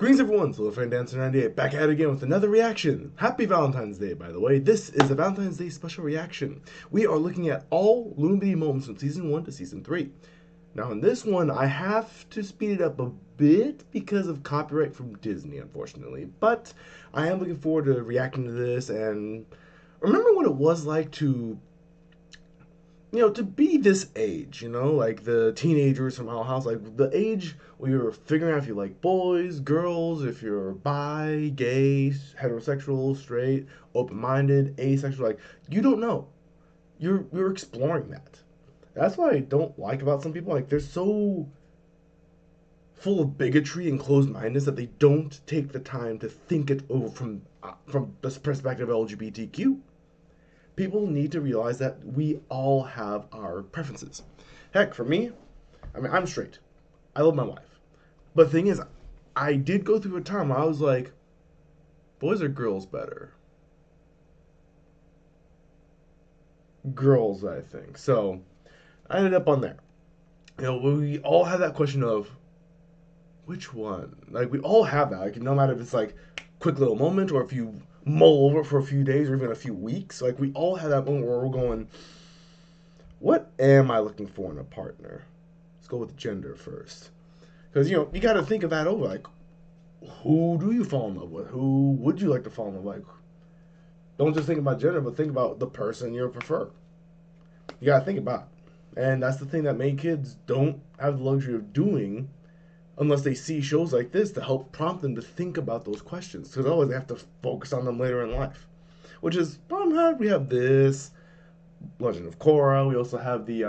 Greetings everyone, so Dancer98 back at it again with another reaction. Happy Valentine's Day, by the way. This is a Valentine's Day special reaction. We are looking at all Lumity moments from Season 1 to Season 3. Now in this one, I have to speed it up a bit because of copyright from Disney, unfortunately. But I am looking forward to reacting to this and remember what it was like to to be this age, like the teenagers from Owl House, like the age where you're figuring out if you like boys, girls, if you're bi, gay, heterosexual, straight, open-minded, asexual, like you don't know. You're exploring that. That's what I don't like about some people. Like they're so full of bigotry and closed-mindedness that they don't take the time to think it over from the perspective of LGBTQ. People need to realize that we all have our preferences. Heck, for me, I'm straight. I love my wife. But the thing is, I did go through a time where I was like, boys or girls better? Girls, I think. So, I ended up on there. We all have that question of, which one? Like, we all have that. Like, no matter if it's like, quick little moment or if you mull over it for a few days or even a few weeks. Like we all have that moment where we're going, what am I looking for in a partner? Let's go with gender first. Because, you got to think of that over. Like, who do you fall in love with? Who would you like to fall in love with? Like, don't just think about gender, but think about the person you prefer. You got to think about it. And that's the thing that many kids don't have the luxury of doing unless they see shows like this to help prompt them to think about those questions. Because otherwise they have to focus on them later in life. Which is, we have this, Legend of Korra, we also have the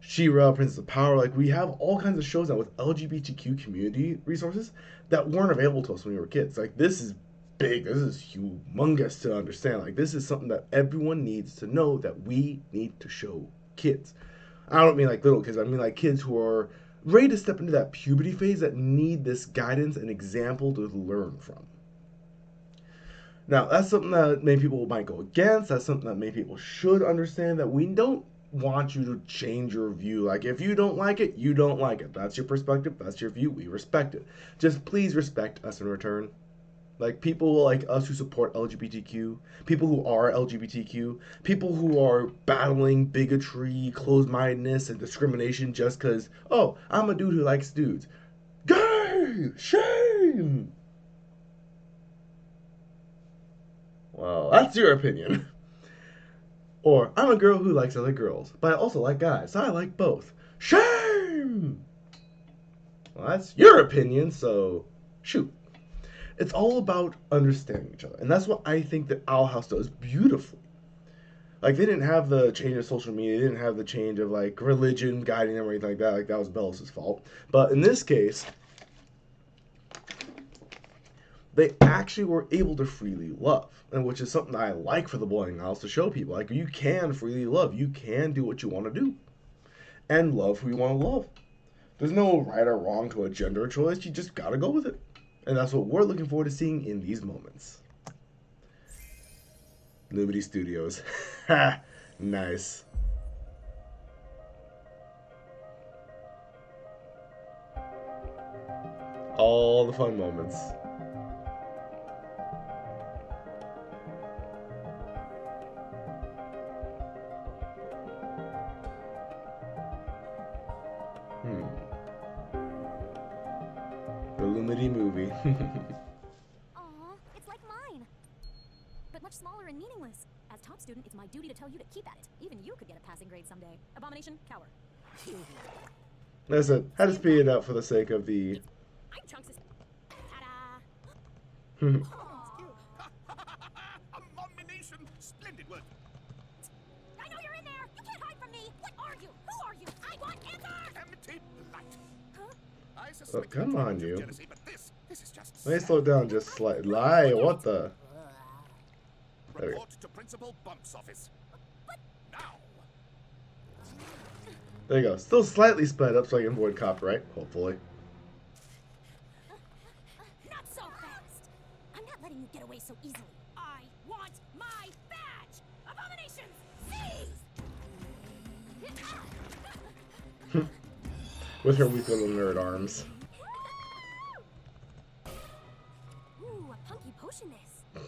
She-Ra, Princess of Power. Like, we have all kinds of shows now with LGBTQ community resources that weren't available to us when we were kids. Like, this is big, this is humongous to understand. Like, this is something that everyone needs to know that we need to show kids. I don't mean like little kids, I mean like kids who are ready to step into that puberty phase that need this guidance and example to learn from. Now, that's something that many people might go against. That's something that many people should understand, that we don't want you to change your view. Like, if you don't like it, you don't like it. That's your perspective. That's your view. We respect it. Just please respect us in return. Like, people like us who support LGBTQ, people who are LGBTQ, people who are battling bigotry, closed-mindedness, and discrimination just because, oh, I'm a dude who likes dudes. Gay! Shame! Well, that's your opinion. Or, I'm a girl who likes other girls, but I also like guys, so I like both. Shame! Well, that's your opinion, so shoot. It's all about understanding each other. And that's what I think that Owl House does beautifully. Like, they didn't have the change of social media. They didn't have the change of, like, religion guiding them or anything like that. Like, that was Bellos' fault. But in this case, they actually were able to freely love. And which is something I like for the Boiling Owls, to show people. Like, you can freely love. You can do what you want to do. And love who you want to love. There's no right or wrong to a gender choice. You just gotta go with it. And that's what we're looking forward to seeing in these moments. Lumity Studios. Ha! Nice. All the fun moments. The Lumity movie. Aw, it's like mine, but much smaller and meaningless. As top student, it's my duty to tell you to keep at it. Even you could get a passing grade someday. Abomination, cower. Listen, had to speed it up for the sake of the... I'm Chunks' ta-da! Abomination! Splendid work! I know you're in there! You can't hide from me! What are you? Who are you? I want answers! Empty light. Huh? I suspect come on, you. jealousy, but this is just Let me slow down just slightly. Lie, what the? There we go. Report to Principal Bump's office. Now. There you go. Still slightly sped up so I can avoid copyright, hopefully. Not so fast! I'm not letting you get away so easily. I want my badge! Abominations! Seize! With her weak little nerd arms. motion is.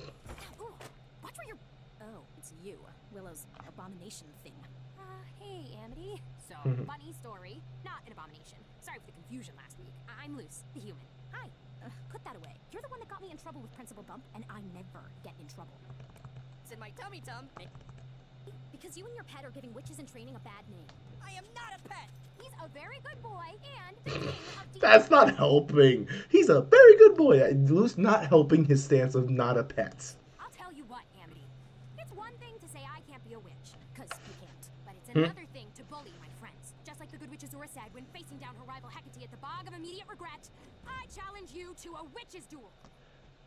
Ooh, watch where you're... Oh, it's you. Willow's abomination thing. Hey, Amity. So, funny story. Not an abomination. Sorry for the confusion last week. I'm Luce, the human. Hi. Put that away. You're the one that got me in trouble with Principal Bump, and I never get in trouble. It's in my tummy, Tum. Because you and your pet are giving witches in training a bad name. I am not a pet. He's a very good boy, and the king of That's not helping. He's a very good boy. Luce not helping his stance of not a pet. I'll tell you what, Amity. It's one thing to say I can't be a witch, because you can't. But it's another thing to bully my friends. Just like the good witch Azura said when facing down her rival Hecate at the Bog of Immediate Regret, I challenge you to a witch's duel.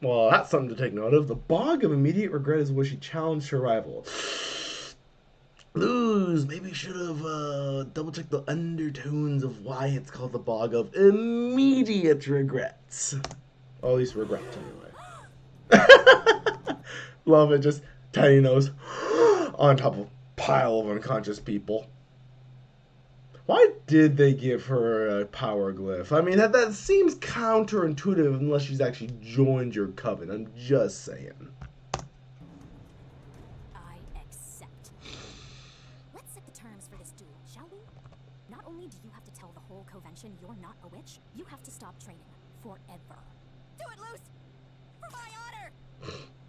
Well, that's something to take note of. The Bog of Immediate Regret is where she challenged her rival. Lose. Maybe should have double-checked the undertones of why it's called the Bog of Immediate Regrets. Or at least regrets, anyway. Love it. Just tiny nose on top of a pile of unconscious people. Why did they give her a power glyph? I mean, that seems counterintuitive unless she's actually joined your coven. I'm just saying. I accept. Let's set the terms for this duel, shall we? Not only do you have to tell the whole convention you're not a witch, you have to stop training forever. Do it, Luce! For my honor!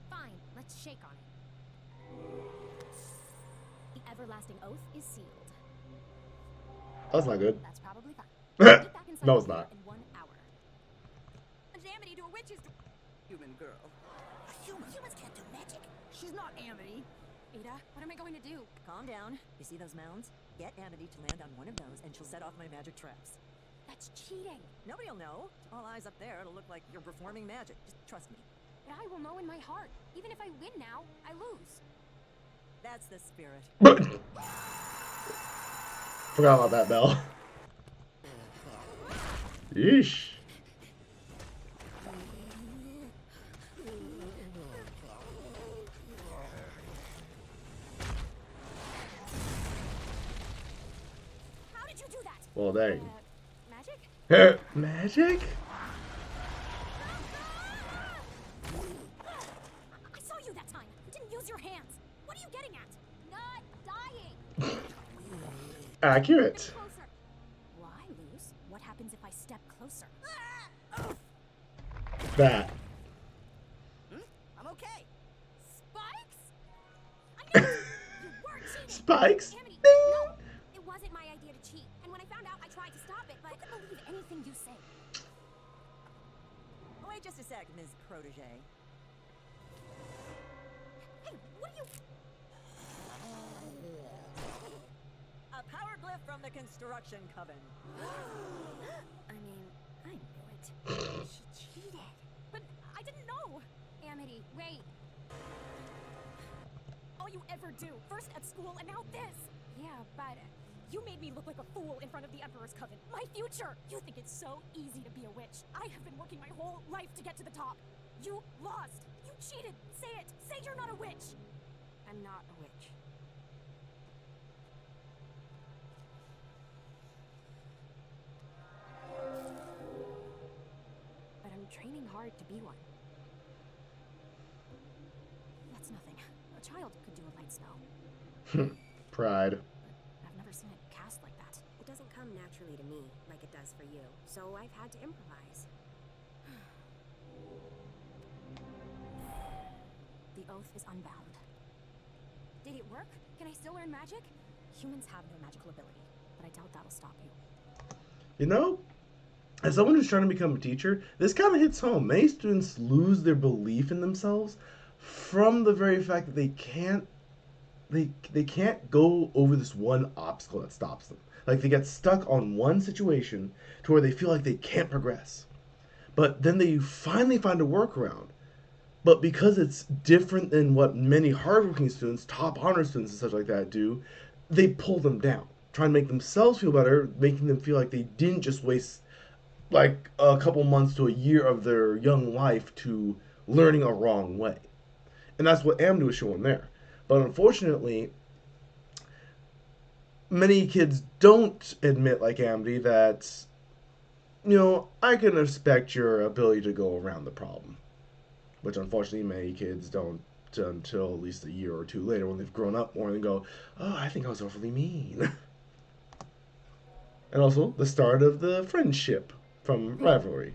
Fine, let's shake on it. The everlasting oath is sealed. That's not good. That's probably fine. Get back inside No, it's the not. in 1 hour. Amity to a witch's duel. Human girl. Humans can't do magic. She's not Amity. Ada, what am I going to do? Calm down. You see those mounds? Get Amity to land on one of those and she'll set off my magic traps. That's cheating. Nobody'll know. All eyes up there, it'll look like you're performing magic. Just trust me. But I will know in my heart. Even if I win now, I lose. That's the spirit. Forgot about that bell. Yeesh. How did you do that? Well, dang. Magic? Magic? I saw you that time. You didn't use your hands. What are you getting at? Not dying. Accurate. Step closer. Why, Luce? What happens if I step closer? That. I'm okay. Spikes? I knew it. You were cheating. Spikes? Amity, Ding. no, it wasn't my idea to cheat. And when I found out, I tried to stop it. But I couldn't believe anything you say. Wait just a sec, Ms. Protege. Hey, what are you? A power glyph from the construction coven. I mean, I knew it. She cheated. But I didn't know. Amity, wait. All you ever do, first at school and now this. Yeah, but you made me look like a fool in front of the Emperor's Coven. My future! You think it's so easy to be a witch. I have been working my whole life to get to the top. You lost. You cheated. Say it. Say you're not a witch. I'm not a witch. But I'm training hard to be one. That's nothing. A child could do a light spell. Pride. I've never seen it cast like that. It doesn't come naturally to me, like it does for you, so I've had to improvise. The oath is unbound. Did it work? Can I still learn magic? Humans have no magical ability, but I doubt that'll stop you. You know, as someone who's trying to become a teacher, this kind of hits home. Many students lose their belief in themselves from the very fact that they can't go over this one obstacle that stops them. Like they get stuck on one situation to where they feel like they can't progress. But then they finally find a workaround. But because it's different than what many hardworking students, top honor students and such like that do, they pull them down. Try and make themselves feel better, making them feel like they didn't just waste like a couple months to a year of their young life to learning a wrong way. And that's what Amity was showing there. But unfortunately, many kids don't admit, like Amity, that, you know, I can respect your ability to go around the problem. which unfortunately many kids don't until at least a year or two later when they've grown up more and go, oh, I think I was overly mean. And also the start of the friendship from rivalry.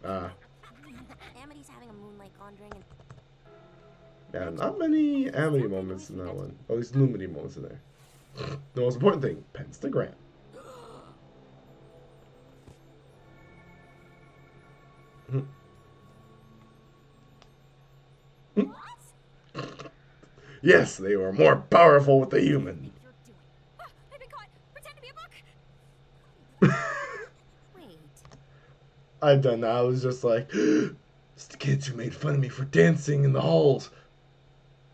Amity's having a moonlight conjuring and Yeah, not many Amity moments in that one. At least Lumity moments in there. The most important thing, pentagram. Yes, they were more powerful with the human. You're doing. Ah, I've been caught. Pretend to be a book. wait. I've done that. I was just like, it's the kids who made fun of me for dancing in the halls.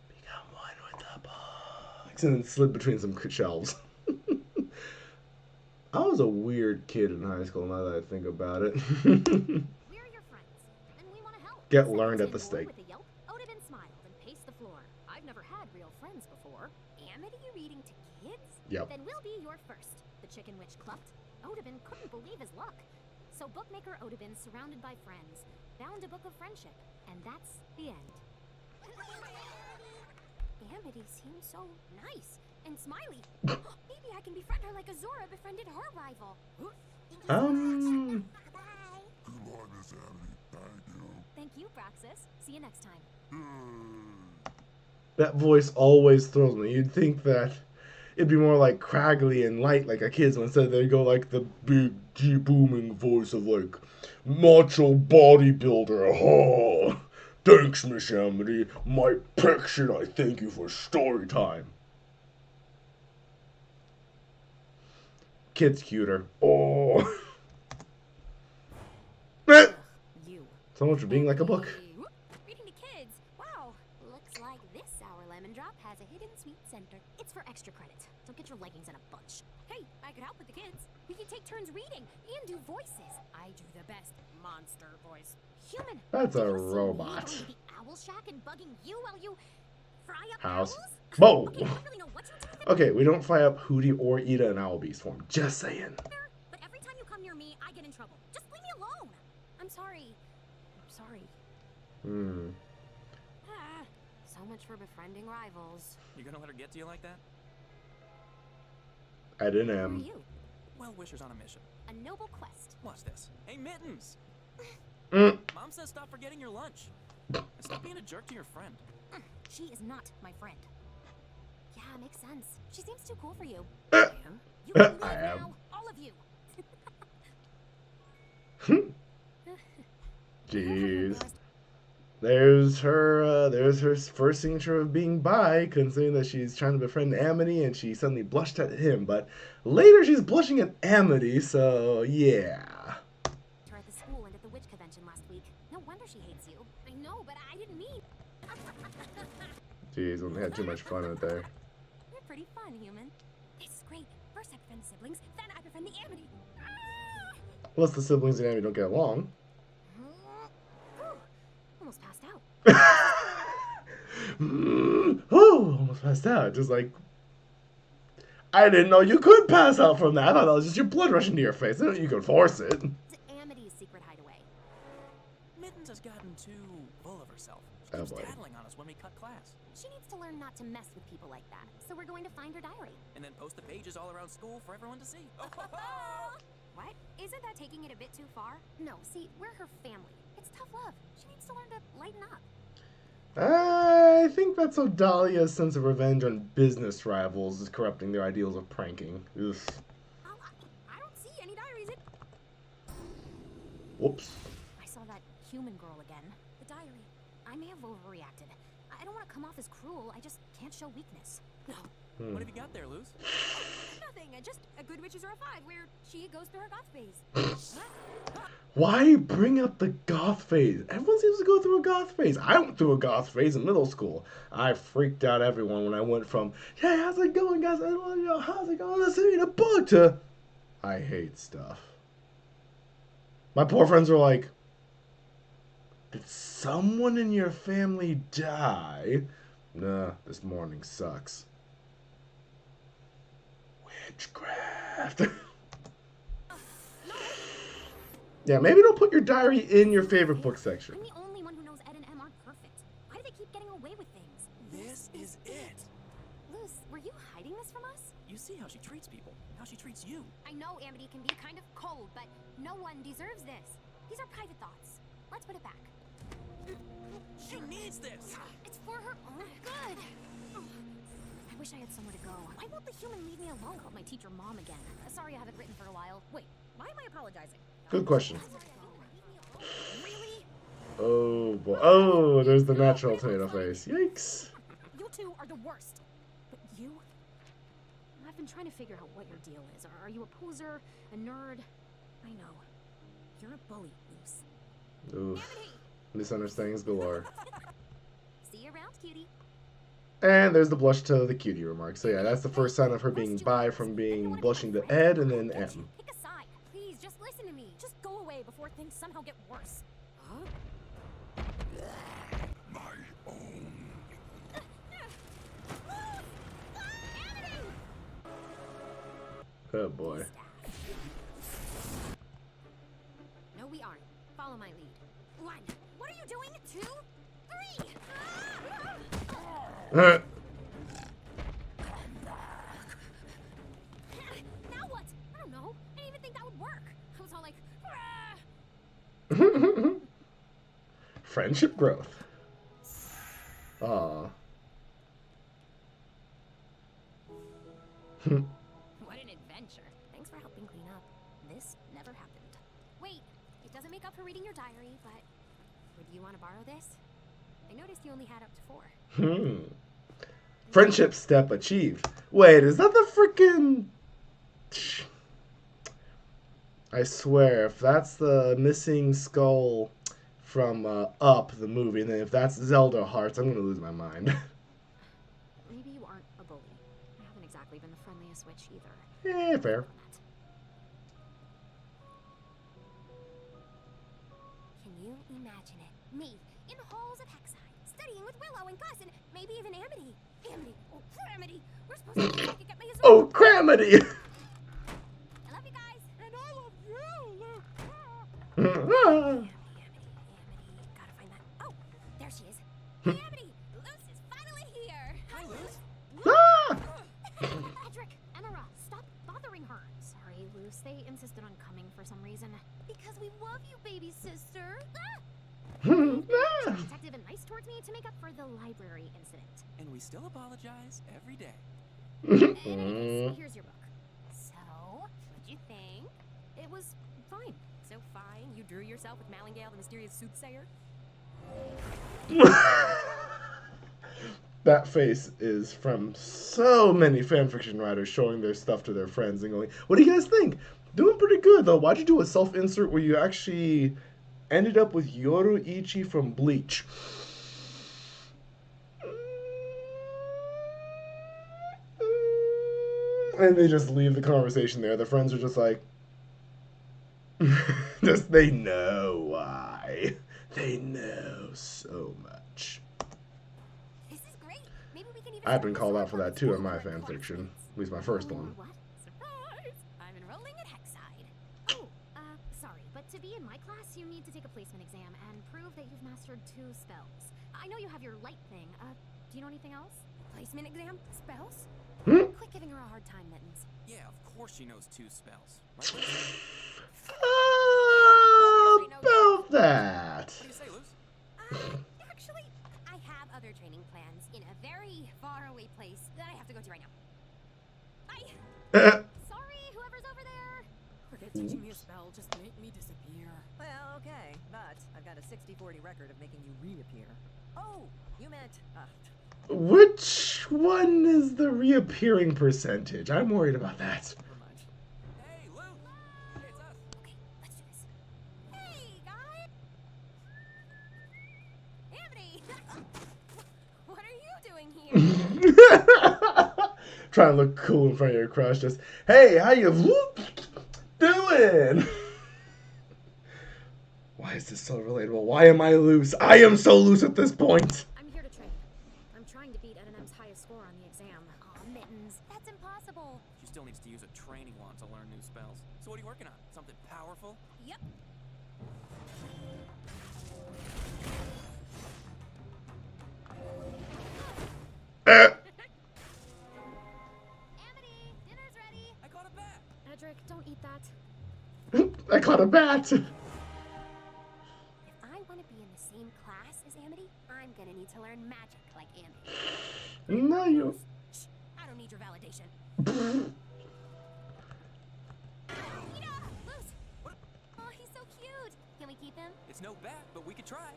Become one with the books. And then slid between some shelves. I was a weird kid in high school now that I think about it. We're your friends, and we want to help. Get Said learned the at the tin boy stake. with a yelp, Odin smiled and paced the floor. I've never had real friends before. Amity reading to kids? Yep. Then we'll be your first. The chicken witch clucked. Odin couldn't believe his luck. So bookmaker Odin, surrounded by friends, bound a book of friendship, and that's the end. Amity seems so nice and smiley. Maybe I can befriend her like Azora befriended her rival. Um, Goodbye, Miss Amity. Thank you. Thank you, Praxis. See you next time. that voice always throws me. You'd think that it'd be more like craggly and light like a kid's, instead they go like the big, deep, booming voice of like macho bodybuilder. Oh, thanks, Miss Amity. My pecs and I thank you for story time. Kid's cuter. Oh. You. So much for being like a book. Hey, whoop, reading to kids. Wow. Looks like this sour lemon drop has a hidden sweet center. It's for extra credit. Don't get your leggings in a bunch. Hey, I could help with the kids. We can take turns reading and do voices. I do the best monster voice. Human. That's a did you see me robot. going to the owl shack and bugging you while you fry up House. owls? Whoa. Okay, I don't really know what you do. Okay, we don't fly up Hootie or Ida in Owl Beast form. Just saying. But every time you come near me, I get in trouble. Just leave me alone. I'm sorry. I'm sorry. Ah, so much for befriending rivals. You gonna let her get to you like that? I didn't Who are am. you? Well, wishers on a mission. A noble quest. Watch this. Hey, Mittens! Mom says stop forgetting your lunch. And stop being a jerk to your friend. She is not my friend. Yeah, makes sense. She seems too cool for you. You can leave I am. now, all of you. Jeez. There's her first signature of being bi, considering that she's trying to befriend Amity and she suddenly blushed at him, but later she's blushing at Amity, so yeah. Her at the school and at the witch convention last week. No wonder she hates you. I know, but I didn't mean. Jeez, we had too much fun out there. You're pretty fun, human. This is great. First I befriend the siblings, then I befriend the Amity. Unless the siblings and Amity don't get along. Whew, almost passed out. Oh, almost passed out. Just like, I didn't know you could pass out from that. I thought that was just your blood rushing to your face. I didn't know you could force it. It's Amity's secret hideaway. Mittens has gotten too full of herself. She Oh, keeps boy. tattling on us when we cut class. She needs to learn not to mess with people like that. So we're going to find her diary. And then post the pages all around school for everyone to see. What? Isn't that taking it a bit too far? No, see, we're her family. It's tough love. She needs to learn to lighten up. I think that's Odalia's sense of revenge on business rivals is corrupting their ideals of pranking. Ugh. Oh, I don't see any diaries. Whoops. I saw that human girl again. The diary. I may have overreacted. I don't want to come off as cruel. I just can't show weakness. What have you got there, Luz? Nothing. Just a good witches are a 5 where she goes through her goth phase. Why bring up the goth phase? Everyone seems to go through a goth phase. I went through a goth phase in middle school. I freaked out everyone when I went from, hey, how's it going, guys? I want to know, how's it going? Let's read a book to, I hate stuff. My poor friends were like, did someone in your family die? Nah, this morning sucks. Witchcraft. Yeah, maybe don't put your diary in your favorite book section. I'm the only one who You see how she treats people, how she treats you. I know Amity can be kind of cold, but no one deserves this. These are private thoughts. Let's put it back. She needs this. It's for her own good. I wish I had somewhere to go. Why won't the human leave me alone? I called my teacher mom again. Sorry I haven't written for a while. Wait, why am I apologizing? Good question. Really? Oh boy. Oh, there's the natural tomato face. Yikes. You two are the worst. But you? I've been trying to figure out what your deal is. Are you a poser? A nerd? I know. You're a bully, Luce. Oof. Misunderstandings galore. See you around, cutie. And there's the blush to the cutie remark. So yeah, that's the first sign of her being bi from being blushing to Ed and then M. Pick a side. Please, just listen to me. Just go away before things somehow get worse. Huh? My own. Oh boy. No, we aren't. Follow my lead. 1. What are you doing? 2, 3. Now what? I don't know. I didn't even think that would work. I was all like, Friendship growth. Aw. what an adventure. Thanks for helping clean up. This never happened. Wait, it doesn't make up for reading your diary, but would you want to borrow this? I noticed you only had up to 4. Friendship step achieved. Wait, is that the freaking... I swear, if that's the missing skull from Up, the movie, and then if that's Zelda Hearts, I'm gonna lose my mind. Maybe you aren't a bully. I haven't exactly been the friendliest witch either. Eh, fair. Can you imagine it? Me, in the halls of Hexside, studying with Willow and Gus, and maybe even Amity. Amity, oh, Amity, we're supposed to be psychic at Maya's Oh, Cramity! I love you guys. And I love you. Amity, gotta find that. Oh, there she is. Hey, Amity, Luce is finally here. Hi, Luce. Ah! Edric, Emira, stop bothering her. Sorry, Luce, they insisted on coming for some reason. Because we love you, baby sister. Detective and nice towards me to make up for the library incident. And we still apologize every day. Anyways, here's your book. So, what'd you think? It was fine. So fine, you drew yourself with Malingale, the mysterious soothsayer? That face is from so many fanfiction writers showing their stuff to their friends and going, what do you guys think? Doing pretty good, though. Why'd you do a self-insert where you actually ended up with Yoruichi from Bleach? And they just leave the conversation there. The friends are just like, just, they know why. They know so much. This is great. Maybe we can even I've been called out for that too in my fan fiction. At least my first Oh, one. what? Surprise! I'm enrolling at Hexside. Oh, sorry, but to be in my class, you need to take a placement exam and prove that you've mastered 2 spells. I know you have your light thing. Do you know anything else? Placement exam? Spells? Quit giving her a hard time, Mittens. Yeah, of course she knows 2 spells. Right, Luce? About that. What do you say, Luce? Actually, I have other training plans in a very faraway place that I have to go to right now. Bye! Sorry, whoever's over there! Forget teaching me a spell, just make me disappear. Well, okay, but I've got a 60-40 record of making you reappear. Oh, you meant, Which one is the reappearing percentage? I'm worried about that. never mind. Hey, Luce! Hey, it's us. Okay, let's do this. Hey, guys! Amity! What are you doing here? Trying to look cool in front of your crush. Just, hey, how you doing? Why is this so relatable? Why am I loose? I am so loose at this point. I'm here to train. I'm trying to beat N&M's highest score on the exam. Aw, Mittens, that's impossible. She still needs to use a training wand to learn new spells. So what are you working on? Something powerful? Yep. Amity, Eat that. I caught a bat. If I want to be in the same class as Amity, I'm gonna need to learn magic like Amity. No, you. Shh, I don't need your validation. Loose. Oh, he's so cute. Can we keep him? It's no bat, but we could try.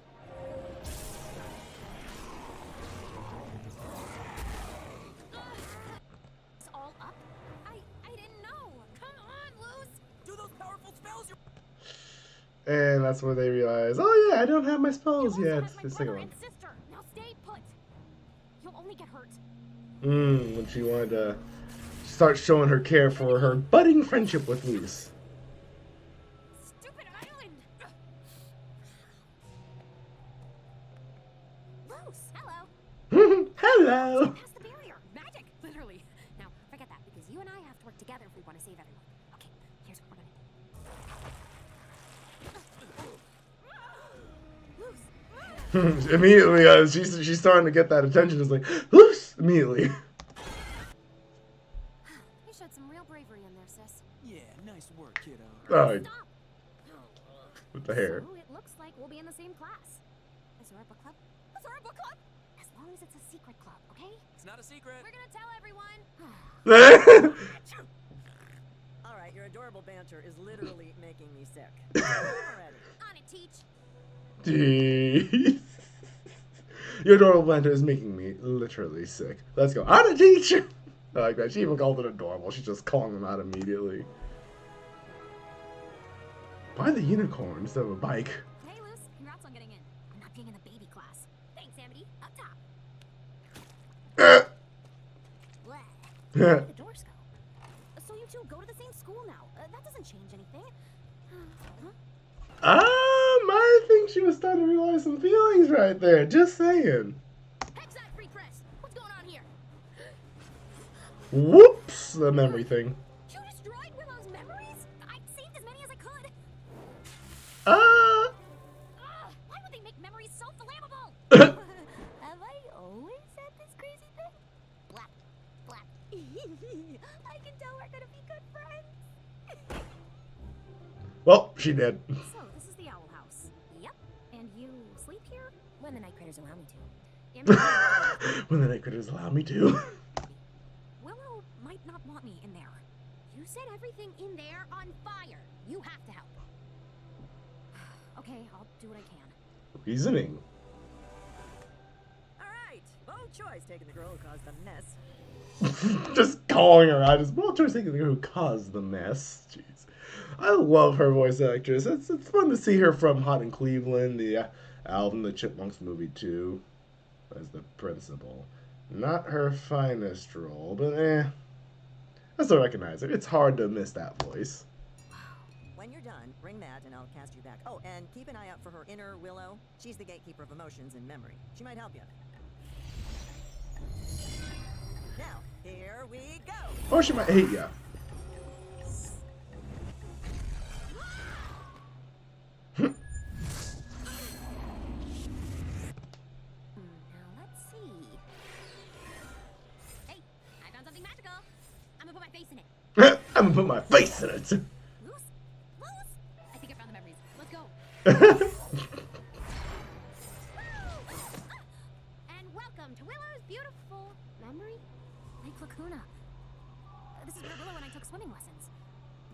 It's all up? I didn't know. Come on, Loose. Do those powerful spells you're... And that's where they realize, oh yeah, I don't have my spells You also yet. have my The second brother one. and sister. Now stay put. You'll only get hurt. When she wanted to start showing her care for her budding friendship with Luis. Stupid island. Loose. Hello. Hello. Past the barrier. Magic. Literally. Now, forget that, because you and I have to work together if we want to save everyone. Okay, here's what we're gonna do. Loose. Immediately, she's starting to get that attention. It's like, loose! Immediately. You showed some real bravery in there, sis. Yeah, nice work, kiddo. Oh, Stop. with the hair. So it looks like we'll be in the same class. Is there a book club? Is there a book club? As long as it's a secret club, okay? It's not a secret. We're gonna tell everyone. All right, your adorable banter is literally making me sick. Already. On it, Teach. Jeez. Your adorable banter is making me literally sick. Let's go. On a teacher. I like that. She even called it adorable. She's just calling them out immediately. Buy the unicorn instead of a bike. Hey, Luce. Congrats on getting in. I'm not being in the baby class. Thanks, Amity. Up top. Bleh. Where did the doors go? So you two go to the same school now. That doesn't change anything. Huh? I think she was starting to realize some feelings right there. Just saying. Hexac free press. What's going on here? Whoops, the memory thing. You destroyed Willow's memories? I saved as many as I could. Why would they make memories so flammable? Have I always said this crazy thing? Black. Black. I can tell we're gonna be good friends. Well, she did. So, this is the owl house. Yep. And you sleep here? When the night critters allow me to. When the night critters allow me to. Willow might not want me in there. You set everything in there on fire. You have to help. Okay, I'll do what I can. Reasoning. All right, bold choice taking the girl who caused the mess. Just calling her out as well. Choice taking the girl who caused the mess. Jeez. I love her voice actress. It's fun to see her from Hot in Cleveland, the Alvin the Chipmunks movie too, as the principal. Not her finest role, but I still recognize her. It's hard to miss that voice. When you're done, ring Matt and I'll cast you back. Oh, and keep an eye out for her inner Willow. She's the gatekeeper of emotions and memory. She might help you. Now, here we go. Or she might hate ya. Now let's see. Hey, I found something magical. I'm gonna put my face in it. I'm gonna put my face in it. Loose? Loose? I think I found the memories. Let's go. And welcome to Willow's beautiful memory Lake Lacuna. This is where Willow and I took swimming lessons.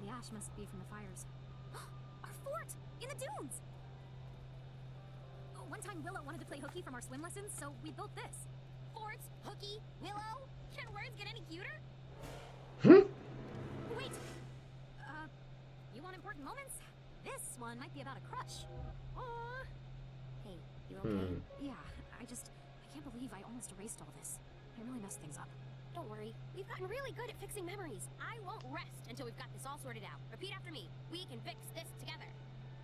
The ash must be from the fires. Our fort in the dunes. One time Willow wanted to play hooky from our swim lessons, so we built this. Forts, hooky, Willow. Can words get any cuter? Wait. You want important moments? This one might be about a crush. Aww. Hey, you okay? Yeah, I can't believe I almost erased all this. I really messed things up. Don't worry, we've gotten really good at fixing memories. I won't rest until we've got this all sorted out. Repeat after me. We can fix this together.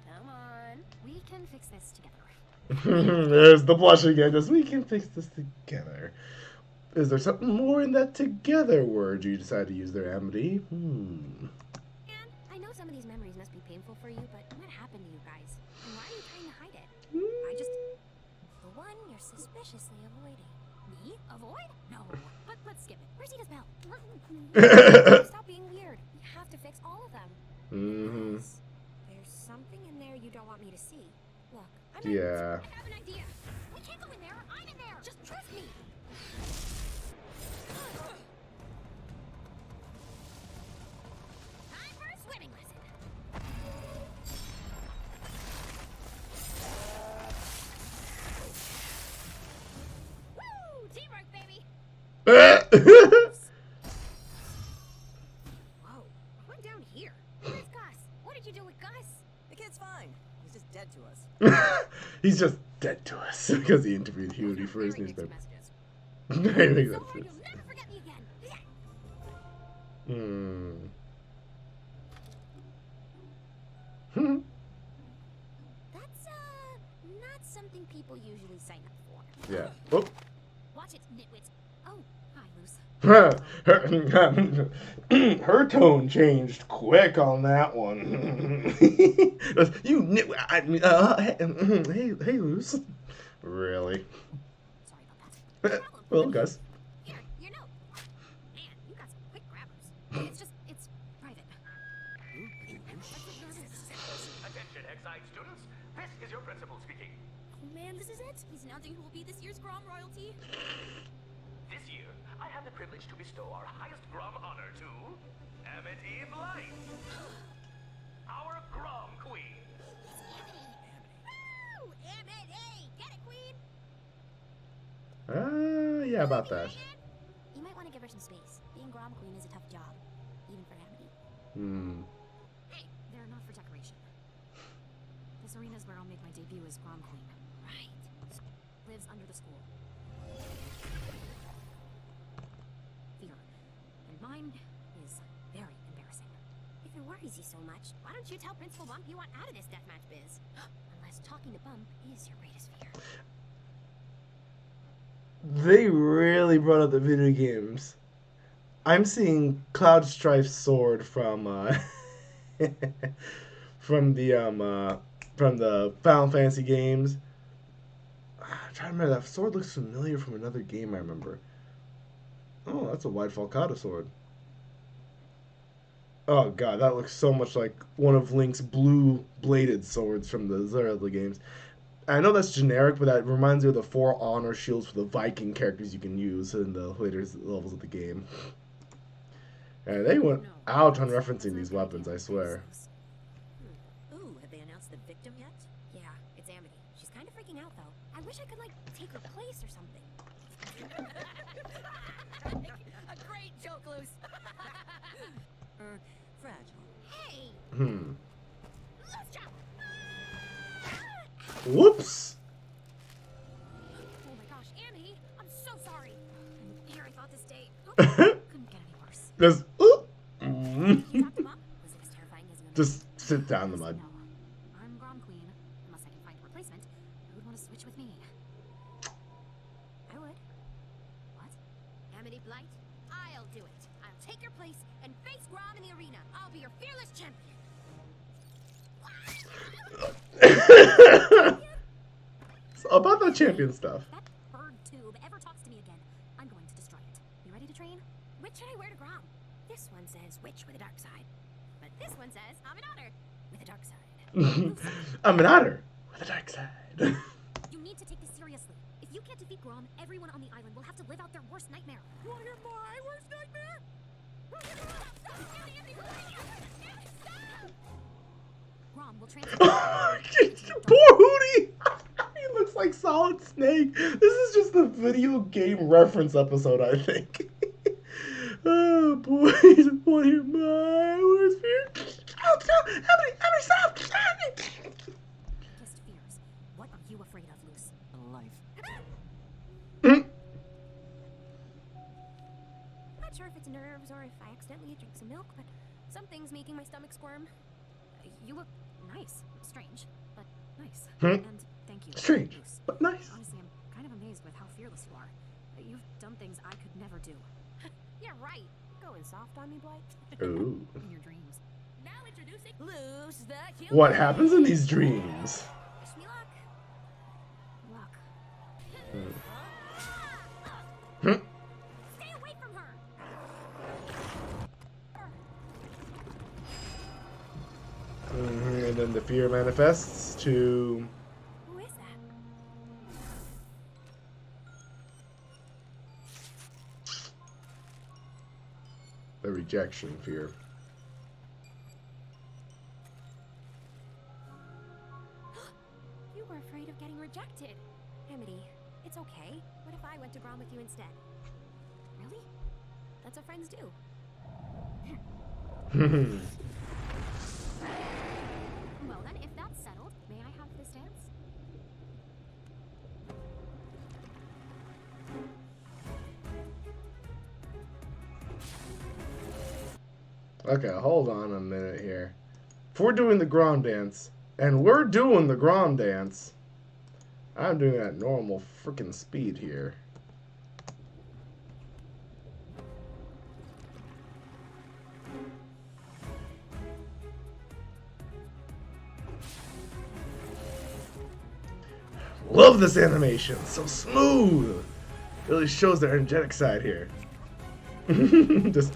Come on. We can fix this together. There's the blush again. Just, we can fix this together. Is there something more in that together word you decided to use there, Amity? And I know some of these memories must be painful for you, but what happened to you guys? And why are you trying to hide it? The one you're suspiciously avoiding. Me? Me? Avoid? No. But let's skip it. Where's Edith's bell? Stop being weird. We have to fix all of them. Mm-hmm. There's something in there you don't want me to see. Look, Yeah. I have an idea. We can't go in there. I'm in there. Just trust me. Time for a swimming lesson. Woo! Teamwork, baby. Whoa, what went down here? Where's Gus? What did you do with Gus? The kid's fine. He's just dead to us. He's just dead to us because he interviewed Huey for his Very mixed newspaper. messages. I think So that's hard it. you'll never forget me again. Hmm. That's not something people usually sign up for. Yeah. Oh. Watch it, nitwits. Oh, hi, Luce. Her tone changed quick on that one. You hey, Luce. Really? Sorry about that. Well, Gus. Here, your note. Man, you got some quick grabbers. It's private. Attention, Exide students. This is your principal speaking. Oh man, this is it. He's announcing who will be this year's Grom royalty. This year, I have the privilege to bestow our highest Grom honor to Amity Blight, our Grom Queen. Woo! Amity! Get it, queen? Yeah, about that. You might want to give her some space. Being Grom queen is a tough job, even for Amity. Hey, they're not for decoration. This arena's where I'll make my debut as Grom queen. Right. Lives under the school. Fear. And mine is very embarrassing. If it worries you so much, Why don't you tell Principal Bump you want out of this deathmatch biz? Unless talking to Bump is your greatest fear. They really brought up the video games. I'm seeing Cloud Strife's sword from from the Final Fantasy games. I'm trying to remember, that sword looks familiar from another game I remember. Oh, that's a Wide Falcata sword. Oh god, that looks so much like one of Link's blue bladed swords from the Zelda games. I know that's generic, but that reminds me of the 4 honor shields for the Viking characters you can use in the later levels of the game. And they went out on referencing these weapons, I swear. Ooh, have they announced the victim yet? yeah, it's Amity. She's kind of freaking out though. I wish I could like take her place or something. A great joke, Luce. Fragile. Hey, let's jump. Whoops! Oh my gosh, Amity, I'm so sorry. Here, I thought this day couldn't get any worse. Just, You talked to Mom? Was it as terrifying as you imagined? just sit down in the mud. No, I'm Grom Queen. Unless I can find a replacement, who would want to switch with me? I would. What? Amity Blight? I'll do it. I'll take your place and face Grom in the arena. I'll be your fearless champion. So about that champion stuff. If that bird tube ever talks to me again, I'm going to destroy it. You ready to train? Which should I wear to Grom? This one says witch with a dark side. But this one says I'm an otter with a dark side. I'm an otter with a dark side. You need to take this seriously. If you can't defeat Grom, everyone on the island will have to live out their worst nightmare. You want to hear my worst nightmare? Grom will transform. Poor Hootie! He looks like Solid Snake. This is just the video game reference episode, I think. Oh boy, he just want to hear my worst fear. Oh, stop! Emily, stop! Biggest fears. What are you afraid of, Luce? Life. I'm not sure if it's nerves or if I accidentally drank some milk, but something's making my stomach squirm. You look nice. Strange, but nice. And thank you. Strange, Luce. but nice. Honestly, I'm kind of amazed with how fearless you are. You've done things I could never do. Yeah, right. Going soft on me, Blight? Ooh. In your dreams. Now introducing Luce the Human. What happens in these dreams? Wish me luck. Luck. And then the fear manifests to Who is that? the rejection fear. You were afraid of getting rejected. Amity, it's okay. What if I went to Grom with you instead? Really? That's what friends do. Well then, if that's settled, may I have this dance? Okay, hold on a minute here. If we're doing the Grom dance, and we're doing the Grom dance, I'm doing it at normal freaking speed here. Love this animation, so smooth. Really shows the energetic side here. Just,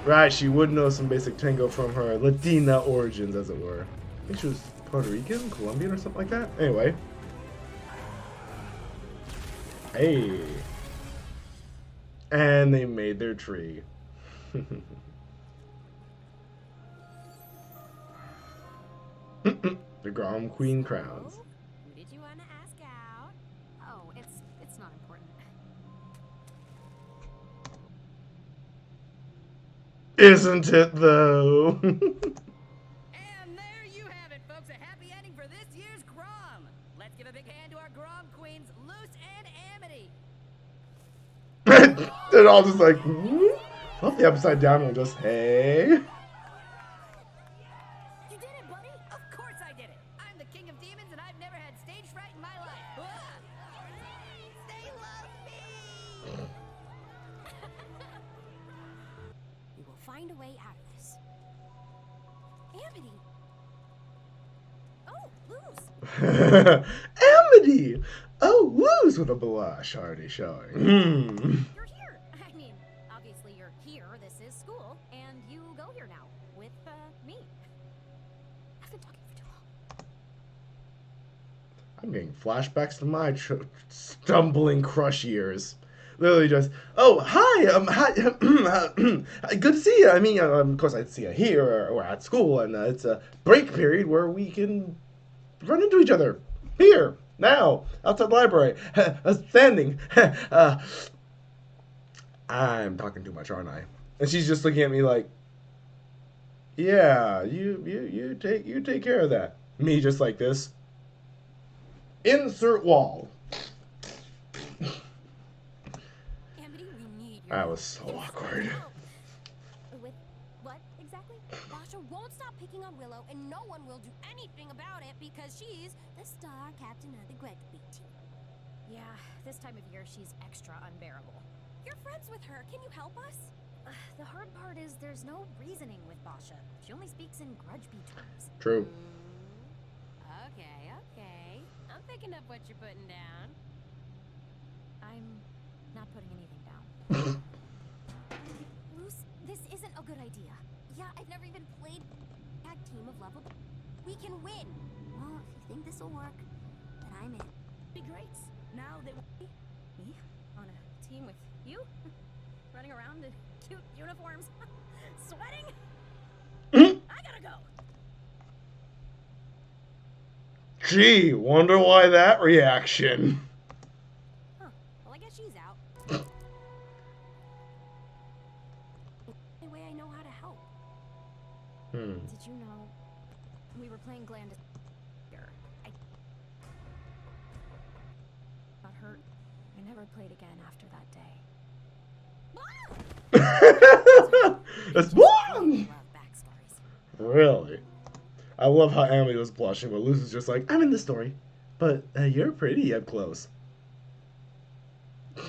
Right, she would know some basic tango from her Latina origins, as it were. I think she was Puerto Rican, Colombian, or something like that. Anyway. Hey. And they made their tree. The Grom Queen crowns. Who did you want to ask out? Oh, it's not important. Isn't it, though? And there you have it, folks. A happy ending for this year's Grom. Let's give a big hand to our Grom queens, Luce and Amity. They're all just like, flip the upside down and just, hey. You did it, buddy. Of course I did it. I'm the king of demons, and I've never had stage fright in my life. They love me. We will find a way out of this. Amity! Oh, Luz! Amity! Oh, Luz with a blush already showing. You're here! I mean, obviously you're here. This is school. And you go here now. With, me. I've been talking for too long. I'm getting flashbacks to my stumbling crush years. Literally just, oh, hi, good to see you. I mean, of course I'd see you here or at school, and it's a break period where we can run into each other. Here, now, outside the library, standing. I'm talking too much, aren't I? And she's just looking at me like, yeah, you take care of that. Me just like this. Insert wall. Amity, we need your That help. was so awkward. With what exactly? Basha won't stop picking on Willow, and no one will do anything about it because she's the star captain of the rugby team. Yeah, this time of year she's extra unbearable. You're friends with her. Can you help us? The hard part is there's no reasoning with Basha. She only speaks in grudge-bee terms. True. Okay. I'm picking up what you're putting down. I'm not putting anything down. Luce, this isn't a good idea. Yeah, I've never even played tag team of level. We can win. Well, if you think this will work, then I'm in. Be great. Now that Me? On a team with you? Running around in cute uniforms? Sweating? I gotta go. Gee, wonder why that reaction. Huh. Well, I guess she's out. Only way I know how to help. Did you know we were playing Gland? I got hurt. I never played again after that day. That's Love backstories. really. I love how Emily was blushing, but Luz is just like, I'm in the story, but you're pretty up close. I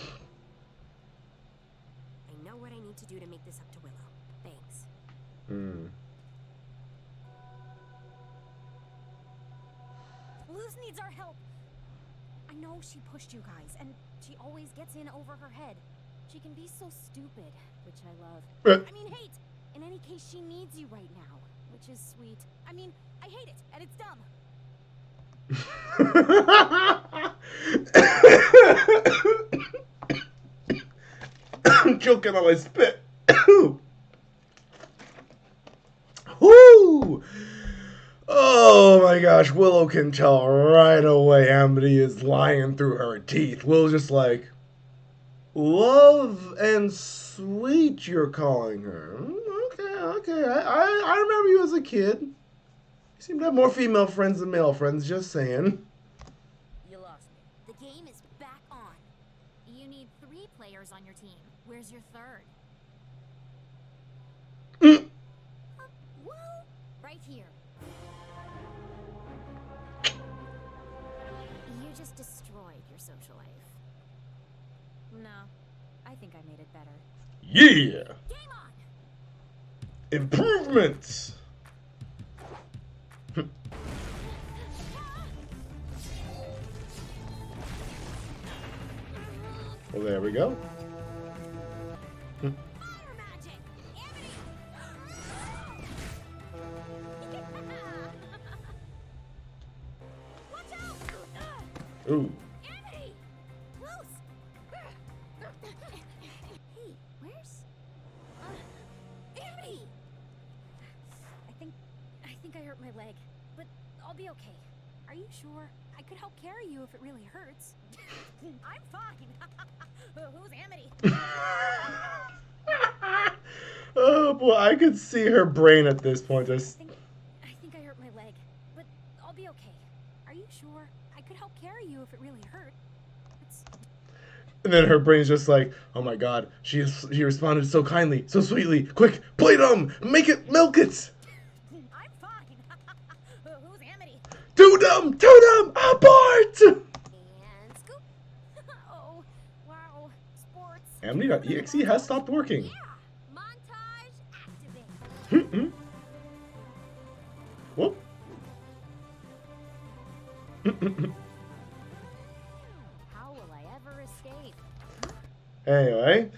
know what I need to do to make this up to Willow. Thanks. Luz needs our help. I know she pushed you guys, and she always gets in over her head. She can be so stupid, which I love. I mean, hate. In any case, she needs you right now, which is sweet. I mean, I hate it, and it's dumb. I'm choking on my spit. Woo! Oh my gosh, Willow can tell right away Amity is lying through her teeth. Willow's just like, love and sweet, you're calling her. Okay. I remember you as a kid. You seem to have more female friends than male friends, just saying. You lost me. The game is back on. You need 3 players on your team. Where's your third? Well, right here. You just destroyed your social life. No, I think I made it better. Yeah! Game on! Improvements! Well, there we go. Fire magic! Amity! Watch out! Ooh. Amity! Close! Hey, where's... Amity! I think I hurt my leg, but I'll be okay. Are you sure? I could help carry you if it really hurts. I'm fine. Who's Amity? Oh boy, I could see her brain at this point. Just I think I hurt my leg, but I'll be okay. Are you sure? I could help carry you if it really hurts. and then her brain's just like, oh my god, she responded so kindly, so sweetly. Quick, plate 'em, make it, milk it. I'm fine. Who's Amity? Toot 'em, abort. And scoop. Oh, wow. Sports. Amity.exe has stopped working. Yeah. Montage activate. Whoop. How will I ever escape? Anyway,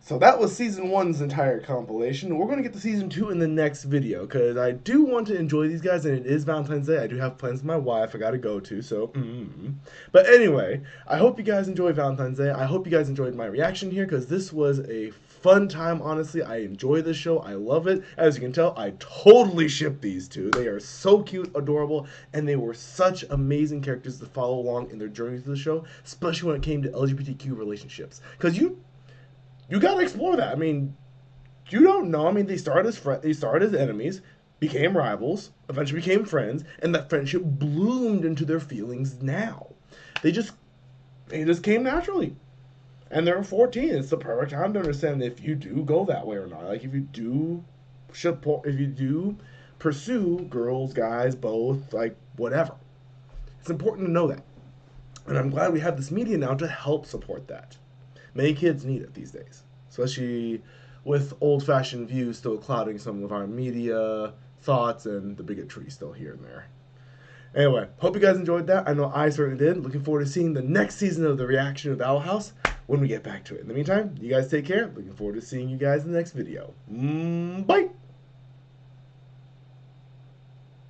so that was Season 1's entire compilation. We're going to get to Season 2 in the next video, because I do want to enjoy these guys, and it is Valentine's Day. I do have plans with my wife I got to go to, so... But anyway, I hope you guys enjoyed Valentine's Day. I hope you guys enjoyed my reaction here, because this was a fun time, honestly. I enjoy this show. I love it. As you can tell, I totally ship these two. They are so cute, adorable, and they were such amazing characters to follow along in their journey through the show, especially when it came to LGBTQ relationships. Because you gotta explore that. I mean, you don't know. I mean, they started as enemies, became rivals, eventually became friends, and that friendship bloomed into their feelings now. They just came naturally. And they're 14. It's the perfect time to understand if you do go that way or not. Like, if you do pursue girls, guys, both, like, whatever. It's important to know that. And I'm glad we have this media now to help support that. Many kids need it these days, especially with old-fashioned views still clouding some of our media thoughts and the bigotry still here and there. Anyway, hope you guys enjoyed that. I know I certainly did. Looking forward to seeing the next season of the reaction of Owl House when we get back to it. In the meantime, you guys take care. Looking forward to seeing you guys in the next video. Bye!